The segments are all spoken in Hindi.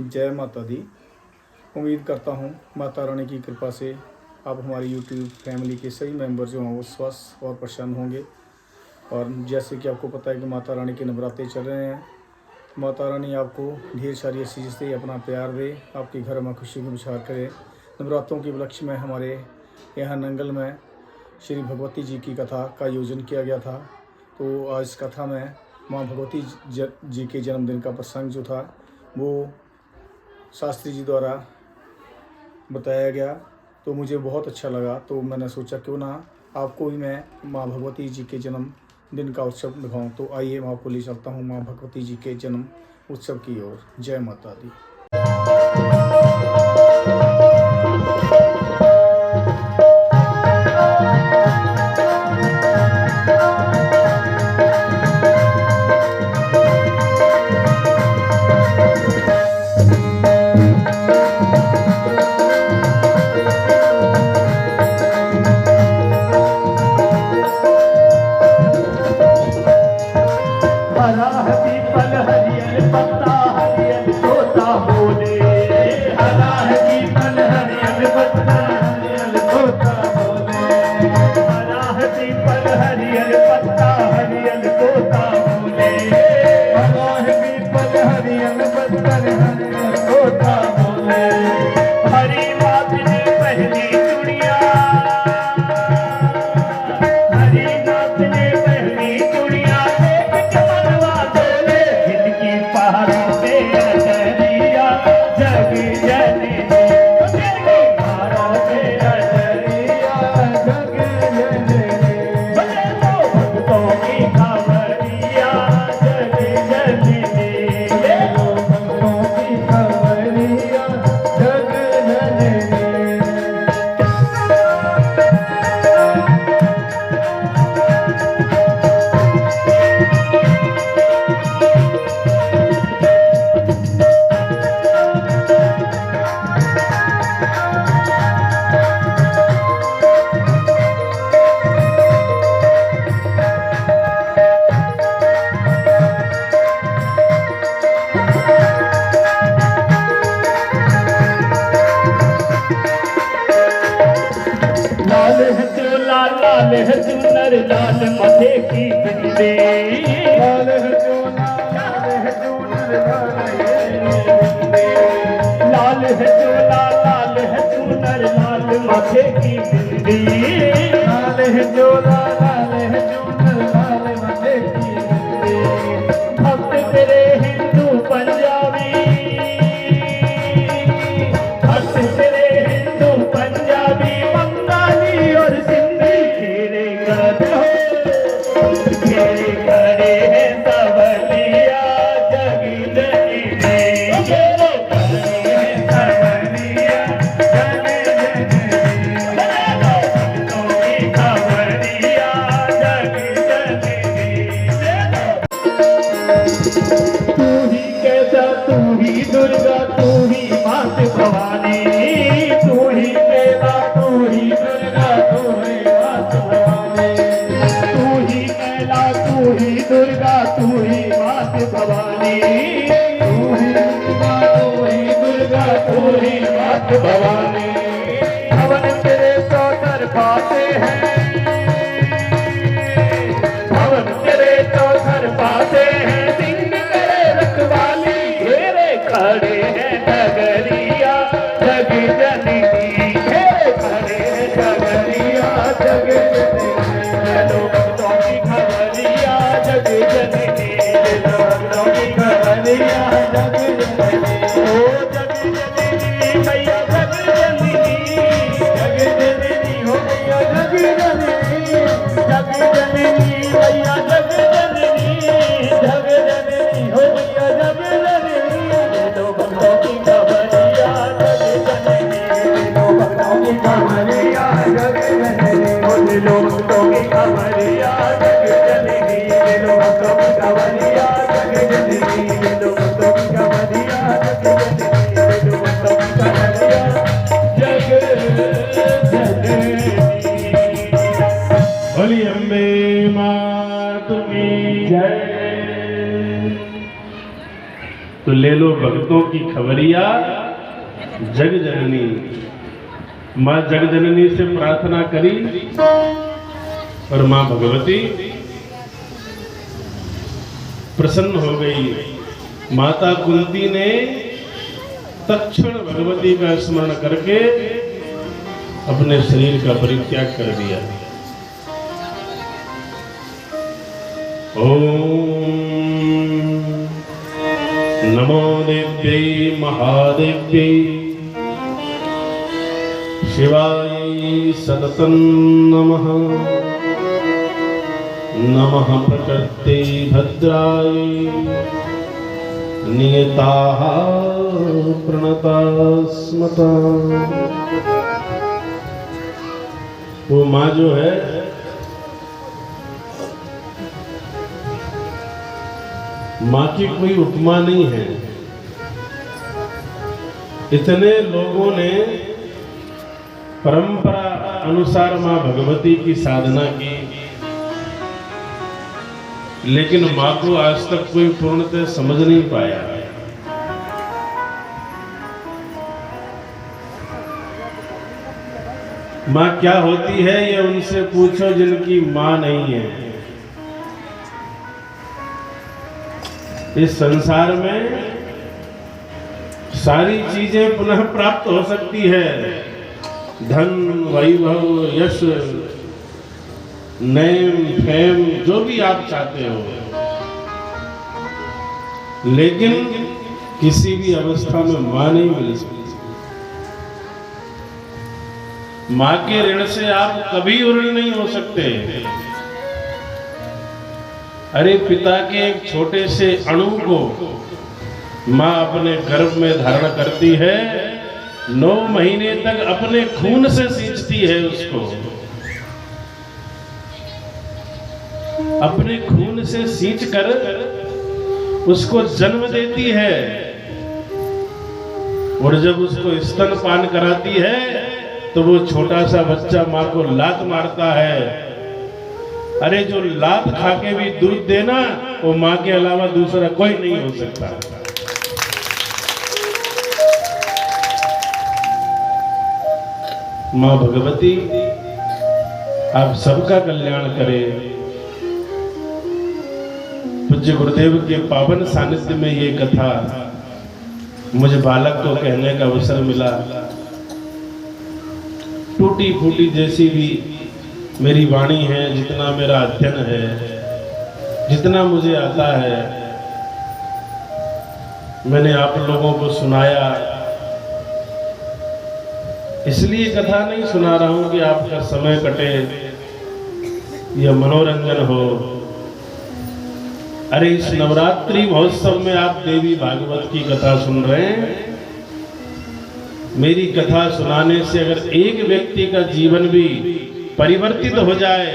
जय माता दी। उम्मीद करता हूँ माता रानी की कृपा से आप हमारी यूट्यूब फैमिली के सभी मेंबर जो हैं वो स्वस्थ और प्रसन्न होंगे। और जैसे कि आपको पता है कि माता रानी के नवरात्रे चल रहे हैं। माता रानी आपको ढेर सारी ऐसी चीज़ें अपना प्यार दे, आपके घर में खुशी की विचार करे। नवरात्रों के उपलक्ष्य में हमारे यहाँ नंगल में श्री भगवती जी की कथा का आयोजन किया गया था। तो आज इस कथा में माँ भगवती जी के जन्मदिन का प्रसंग जो था वो शास्त्री जी द्वारा बताया गया। तो मुझे बहुत अच्छा लगा, तो मैंने सोचा क्यों ना आपको भी मैं माँ भगवती जी के जन्मदिन का उत्सव दिखाऊं। तो आइए मैं आपको ले चलता हूँ माँ भगवती जी के जन्म उत्सव की ओर। जय माता दी। लाल है चुनर लाल मथे की बिंदी, लाल है चुनर लाल है चोला लाल है चुनर लाल मथे की बिंदी, लाल है चोला लाल है चुनर लाल मथे की बिंदी। भक्त तेरे हिंदू पंजाबी, भक्त तेरे हिंदू पंजाबी बंगाली और दुर्गा तू ही मात भवानी, तू ही कैला तू ही दुर्गा तू ही मात भवानी, तू ही कैला तू ही दुर्गा तू ही मात भवानी, तू ही दुर्गा तू ही दुर्गा तू ही मात भवानी। भवन तेरे चौतर पाते हैं, भवन तेरे चौतर पाते हैं, सिंह तेरे रखवाली खड़े हैं नगरिया जग जननी, खड़े हैं नगरिया जग जननी, भक्तों की खबरिया जग जननी, भक्तों की खबरिया जग जननी, ओ जग जननी भैया जग जननी, जग जननी हो भैया जग जननी, जग जननी भैया जग जननी, जग जननी हो भैया जग जननी। भक्तों की खबरिया जग जननी। भक्तों की खबरिया जग जननी। माँ जग जननी से प्रार्थना करी और माँ भगवती प्रसन्न हो गई। माता कुंती ने तत्क्षण भगवती का स्मरण करके अपने शरीर का परित्याग कर दिया। ओम नमो देव्यै महादेव्यै शिवाय सततं नमः। नमः प्रकृते भद्राय नियताः प्रणता स्मता। वो माँ जो है माँ की कोई उपमा नहीं है। इतने लोगों ने परंपरा अनुसार माँ भगवती की साधना की, लेकिन माँ को आज तक कोई पूर्णतः समझ नहीं पाया। माँ क्या होती है ये उनसे पूछो जिनकी माँ नहीं है। इस संसार में सारी चीजें पुनः प्राप्त हो सकती है, धन वैभव यश नेम फेम जो भी आप चाहते हो, लेकिन किसी भी अवस्था में मां नहीं मिल सकती। मां के ऋण से आप कभी ऋणी नहीं हो सकते। अरे पिता के एक छोटे से अणु को मां अपने गर्भ में धारण करती है, 9 महीने तक अपने खून से सींचती है, उसको अपने खून से सींचकर उसको जन्म देती है, और जब उसको स्तनपान कराती है तो वो छोटा सा बच्चा मां को लात मारता है। अरे जो लात खा के भी दूध देना वो मां के अलावा दूसरा कोई नहीं हो सकता। मां भगवती आप सबका कल्याण करे। पूज्य गुरुदेव के पावन सानिध्य में ये कथा मुझे बालक को कहने का अवसर मिला। टूटी फूटी जैसी भी मेरी वाणी है, जितना मेरा अध्ययन है, जितना मुझे आता है, मैंने आप लोगों को सुनाया। इसलिए कथा नहीं सुना रहा हूं कि आपका समय कटे या मनोरंजन हो। अरे इस नवरात्रि महोत्सव में आप देवी भागवत की कथा सुन रहे हैं। मेरी कथा सुनाने से अगर एक व्यक्ति का जीवन भी परिवर्तित हो जाए,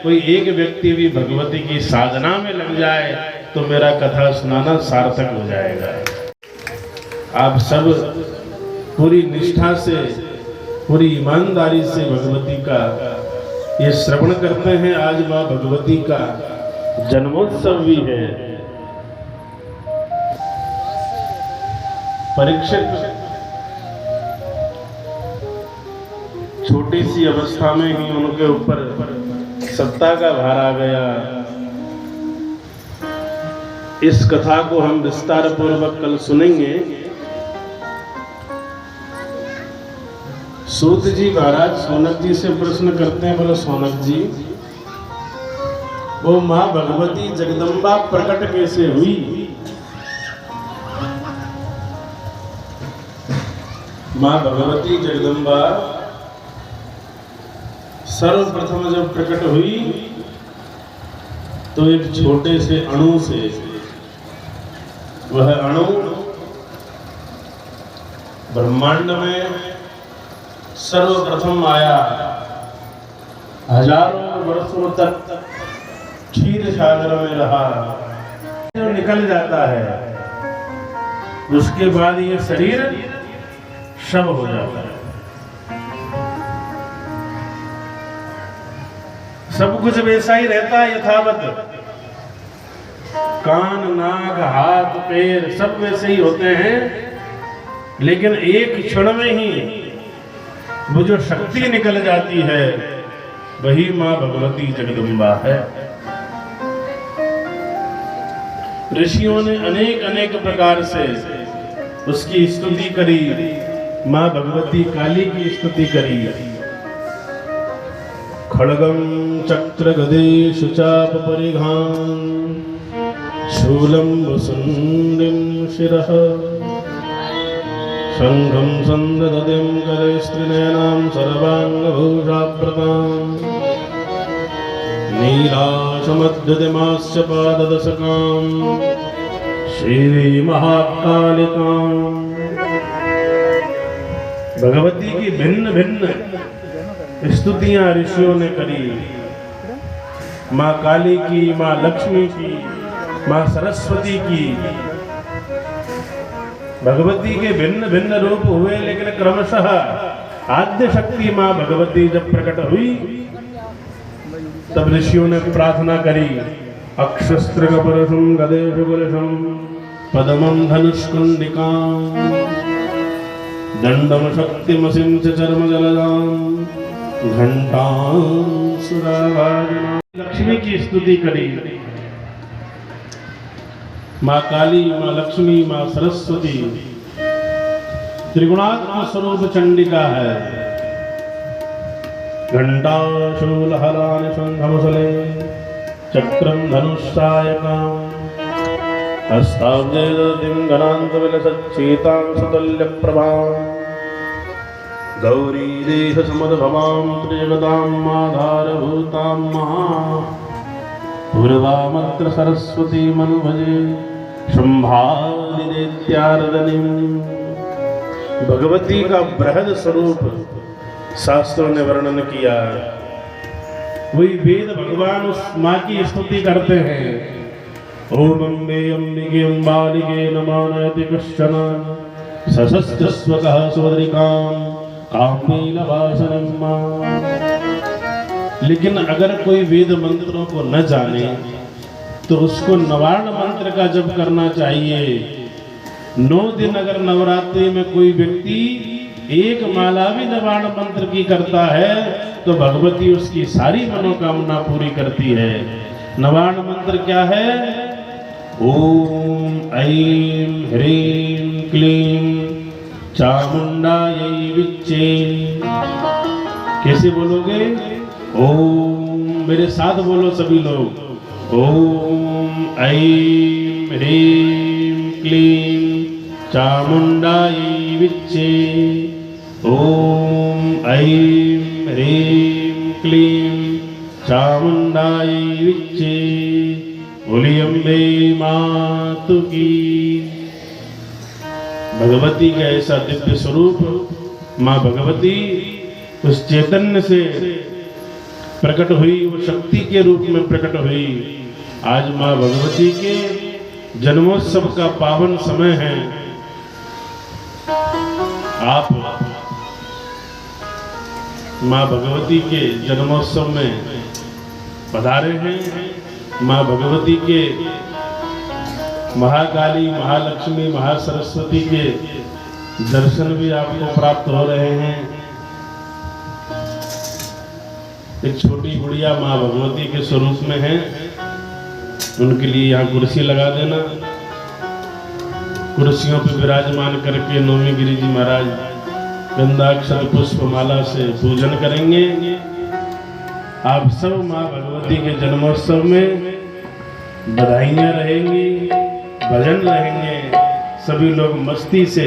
कोई एक व्यक्ति भी भगवती की साधना में लग जाए, तो मेरा कथा सुनाना सार्थक हो जाएगा। आप सब पूरी निष्ठा से, पूरी ईमानदारी से भगवती का ये श्रवण करते हैं। आज माँ भगवती का जन्मोत्सव भी है। परीक्षित छोटी सी अवस्था में ही उनके ऊपर सत्ता का भार आ गया। इस कथा को हम विस्तार पूर्वक कल सुनेंगे। सूत जी महाराज सोनक जी से प्रश्न करते हैं, बोलो सोनक जी, वो मां भगवती जगदम्बा प्रकट कैसे हुई? मां भगवती जगदम्बा सर्वप्रथम जब प्रकट हुई तो एक छोटे से अणु से, वह अणु ब्रह्मांड में सर्वप्रथम आया। हजारों वर्षों तक क्षीर सागर में रहा, जो निकल जाता है उसके बाद ये शरीर शव हो जाता है। सब कुछ वैसा ही रहता है यथावत। कान, नाक, हाथ, पैर सब वैसे ही होते हैं, लेकिन एक क्षण में ही वो जो शक्ति निकल जाती है वही मां भगवती जगदम्बा है। ऋषियों ने अनेक अनेक प्रकार से उसकी स्तुति करी, मां भगवती काली की स्तुति करी। खड्गं चक्र गदेषु चाप परिघान शूलं वसुंडिं शिरः शंखं संददतिं करे स्त्रीनयनां सर्वांगभूषाभृतां नीलाशमद्युतिमास्य पाददशकां श्रीमहाकालिकां। भगवती की भिन्न भिन्न स्तुतियां ऋषियों ने करी, माँ काली की, माँ लक्ष्मी की, माँ सरस्वती की। भगवती के भिन्न भिन्न रूप हुए, लेकिन क्रमशः आद्य शक्ति माँ भगवती जब प्रकट हुई तब ऋषियों ने प्रार्थना करी, अक्षस्त्रगपुरुषं गदेशपुरुषं पद्मं धनुष्कुंडिकां दंडम शक्तिमसिं च चर्मजलदां घंटां सुरावादिनां। लक्ष्मी की स्तुति करी, माँ काली, माँ लक्ष्मी, माँ सरस्वती त्रिगुणात्मक स्वरूप चंडिका है। घंटा शूलहरानि शंखमुसले चक्रं धनुष्सायकां हस्ताब्जे दधिं गणान्तविलसच्चेतां सुतुल्यप्रभां गौरी देशसमुद्भवां प्रियगतां माधारभूतां महा पूर्वामत्र सरस्वती मनुभजे शंभादिदेत्यार्दनीं। भगवती का बृहद स्वरूप शास्त्रों ने वर्णन किया। वही वेद भगवान उस माँ की स्तुति करते हैं, ओम अम्बे अम्बिके अम्बालिके नमो नयति कश्चन सशस्त्रस्वकः सोदरिकां काम्बीलवासनं मां। लेकिन अगर कोई वेद मंत्रों को न जाने तो उसको नवार्ण मंत्र का जप करना चाहिए। 9 दिन अगर नवरात्रि में कोई व्यक्ति एक माला भी नवार्ण मंत्र की करता है तो भगवती उसकी सारी मनोकामना पूरी करती है। नवार्ण मंत्र क्या है? ओम ऐं ह्रीं क्लीं चामुंडायै विच्चे। कैसे बोलोगे? ओम, मेरे साथ बोलो सभी लोग, ओम ऐं ह्रीं क्लीं चामुंडायै विच्चे। ओम ऐं ह्रीं क्लीं चामुंडायै विच्चे। बोली अम्बे मातु की। भगवती का ऐसा दिव्य स्वरूप माँ भगवती उस चैतन्य से प्रकट हुई, वो शक्ति के रूप में प्रकट हुई। आज माँ भगवती के जन्मोत्सव का पावन समय है। आप माँ भगवती के जन्मोत्सव में पधारे हैं। माँ भगवती के महाकाली, महालक्ष्मी, महासरस्वती के दर्शन भी आपको प्राप्त हो रहे हैं। एक छोटी गुड़िया माँ भगवती के स्वरूप में है, उनके लिए यहाँ कुर्सी लगा देना। कुर्सियों पर विराजमान करके नौमी गिरी जी महाराज गंधाक्षर पुष्पमाला से पूजन करेंगे। आप सब माँ भगवती के जन्मोत्सव में बधाइयाँ रहेंगी, भजन रहेंगे। सभी लोग मस्ती से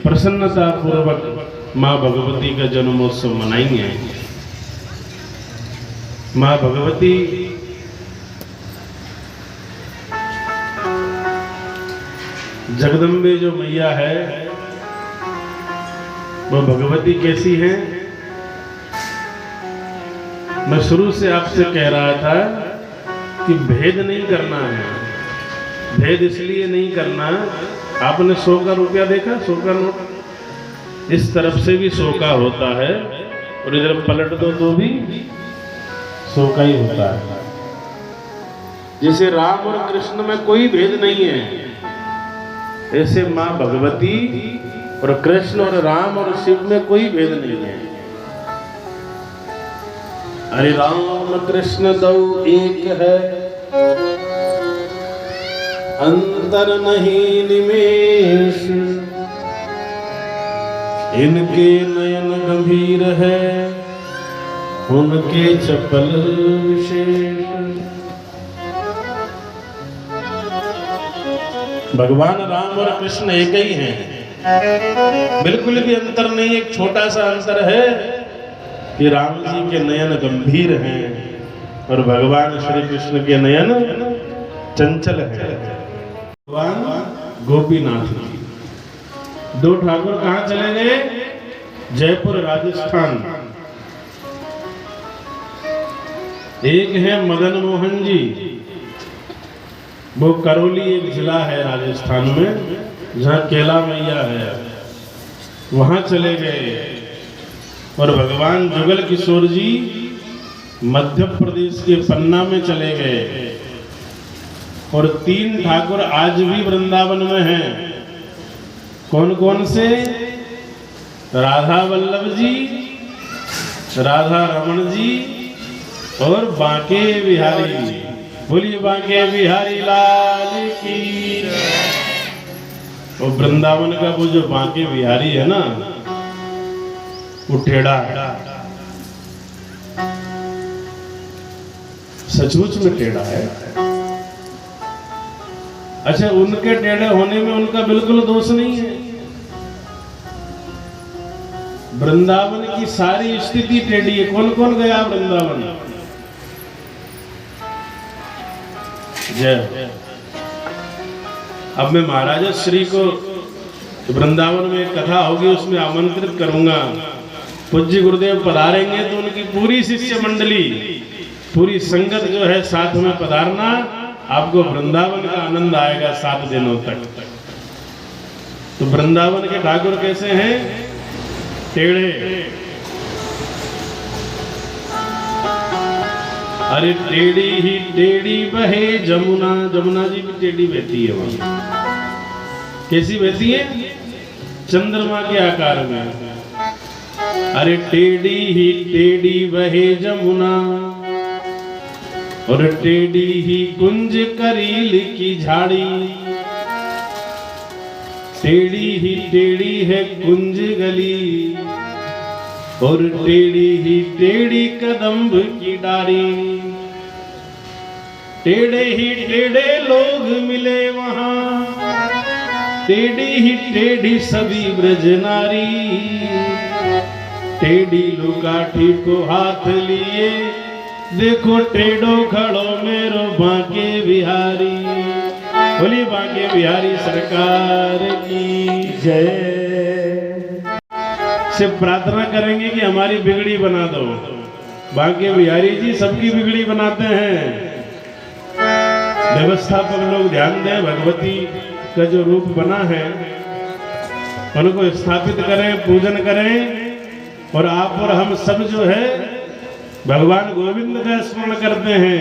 प्रसन्नता पूर्वक माँ भगवती का जन्मोत्सव मनाएंगे। माँ भगवती जगदम्बे जो मैया है वो भगवती कैसी है? मैं शुरू से आपसे कह रहा था कि भेद नहीं करना है। भेद इसलिए नहीं करना, आपने 100 का रुपया देखा, 100 का नोट, इस तरफ से भी 100 का होता है और इधर पलट दो तो भी 100 का ही होता है। जैसे राम और कृष्ण में कोई भेद नहीं है, ऐसे माँ भगवती और कृष्ण और राम और शिव में कोई भेद नहीं है। अरे राम कृष्ण दो एक है, अंतर नहीं निमेष, इनके नयन गंभीर है, उनके चपल विशेष। भगवान राम और कृष्ण एक ही हैं, बिल्कुल भी अंतर नहीं। एक छोटा सा अंतर है कि राम जी के नयन गंभीर हैं और भगवान श्री कृष्ण के नयन चंचल हैं। भगवान गोपीनाथ जी, दो ठाकुर कहाँ चले गए? जयपुर राजस्थान। एक है मदन मोहन जी, वो करौली एक जिला है राजस्थान में, जहाँ केला मैया है, वहां चले गए। और भगवान जुगल किशोर जी मध्य प्रदेश के पन्ना में चले गए। और तीन ठाकुर आज भी वृंदावन में हैं। कौन कौन से? राधा वल्लभ जी, राधा रमन जी और बांके बिहारी जी। बोलिए बांके बिहारी लाल की। और वृंदावन का वो जो बांके बिहारी है ना, वो टेढ़ा है, सचमुच में टेढ़ा है। अच्छा, उनके टेढ़े होने में उनका बिल्कुल दोष नहीं है। वृंदावन की सारी स्थिति टेढ़ी है। कौन कौन गया वृंदावन? जय। अब मैं महाराजा श्री को वृंदावन में एक कथा होगी, उसमें आमंत्रित करूंगा। पूज्य गुरुदेव पधारेंगे तो उनकी पूरी शिष्य मंडली, पूरी संगत जो है साथ में पधारना। आपको वृंदावन का आनंद आएगा 7 दिनों तक। तो वृंदावन के ठाकुर कैसे हैं? टेढ़े। अरे टेढ़ी ही टेढ़ी बहे जमुना। जमुना जी भी टेढ़ी बहती है वहां। कैसी बहती है? चंद्रमा के आकार में। अरे टेढ़ी ही टेढ़ी बहे जमुना, और टेढ़ी ही कुंज करील की झाड़ी। टेढ़ी ही टेढ़ी है कुंज गली, और टेढ़ी ही टेढ़ी कदम्ब की डारी। टेढ़े ही टेढ़े लोग मिले वहां, टेढ़ी ही टेढ़ी सभी ब्रज नारी। टेढ़ी लुकाठी को हाथ लिए, देखो टेढ़ो खड़ो मेरो बांके बिहारी। बोलिए बांके बिहारी सरकार की जय। से प्रार्थना करेंगे कि हमारी बिगड़ी बना दो। बांके बिहारी जी सबकी बिगड़ी बनाते हैं। व्यवस्थापक लोग ध्यान दें, भगवती का जो रूप बना है उनको स्थापित करें, पूजन करें। और आप और हम सब जो है भगवान गोविंद का स्मरण करते हैं।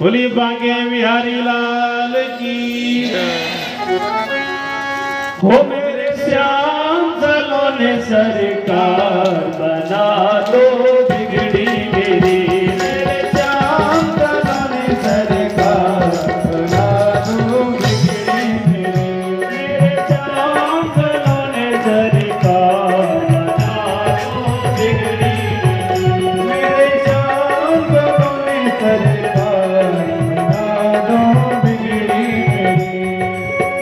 बोलिए बांके बिहारी लाल की। हो मेरे श्याम सलोने सरकार बना दो बिगड़ी मेरी। मेरे श्याम सलोने सरकार बना दो बिगड़ी मेरी। मेरे श्याम सलोने सरकार बना दो बिगड़ी मेरी। मेरे श्याम सलोने सरकार बना दो बिगड़ी मेरी।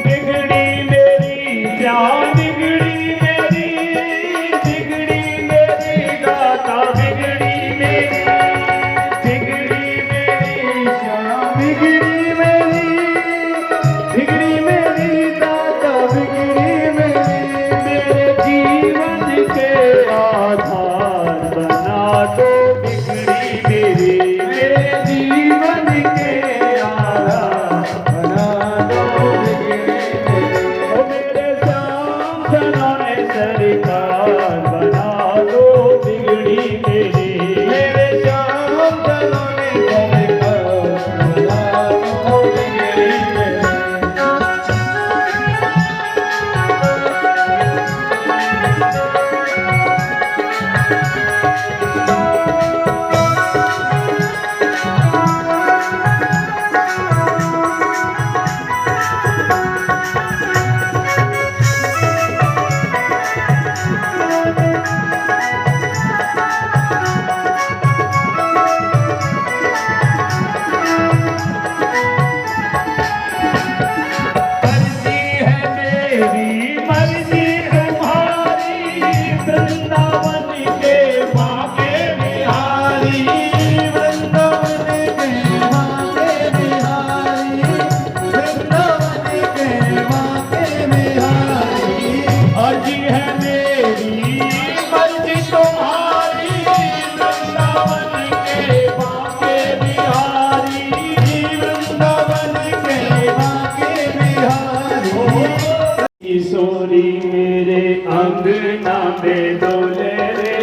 बिगड़ी मेरी श्याम बिगड़ी मेरी, बिगड़ी मेरी दाता बिगड़ी मेरी। बिगड़ी मेरी श्याम बिगड़ी मेरी, बिगड़ी मेरी दाता बिगड़ी मेरी। मेरे जीवन के आधार बना दो बिगड़ी मेरी। मेरे जीवन के आधार बना दो बिगड़ी मेरी। ओ मेरे श्याम सलोने सरकार बना दो बिगड़ी मेरी। मेरे श्याम सलोने सरकार बना दो मर्जी है मेरी मर्जी तुम्हारी वृंदावन के बांके बिहारी वृंदावन के बांके बिहारी किशोरी मेरे अंगना में डोले रे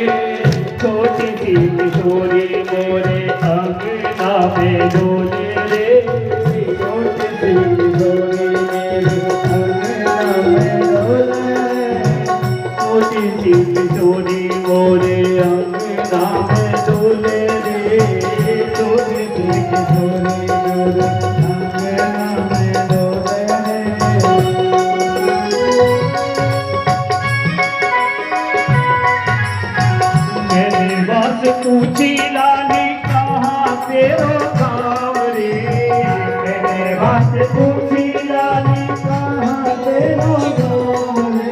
छोटी सी किशोरी मेरे अंगना में डोले रे छोटी सी किशोरी मेरे अंगना में डोले छोटी सी किशोरी मोरे अंगना में डोले रे छोटी सी किशोरी मोरे अंगना में डोले रे मैंने बस पूछी लाली कहाँ से हो गाँव रे मैंने बस पूछी लाली कहाँ से हो गाँव रे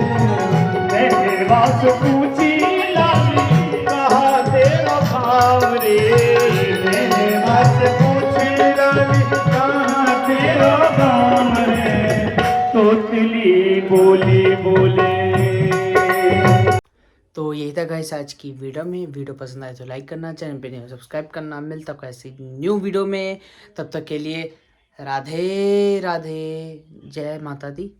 मैंने बस पूछी लाली कहाँ से हो गाँव रे मैंने बस पूछी लाली कहाँ से हो गाँव रे तोतली बोली बोले। तो यही था गाइस आज की वीडियो पसंद आए तो लाइक करना, चैनल पे नहीं सब्सक्राइब करना। मिलता है ऐसी न्यू वीडियो में, तब तक के लिए राधे राधे, जय माता दी।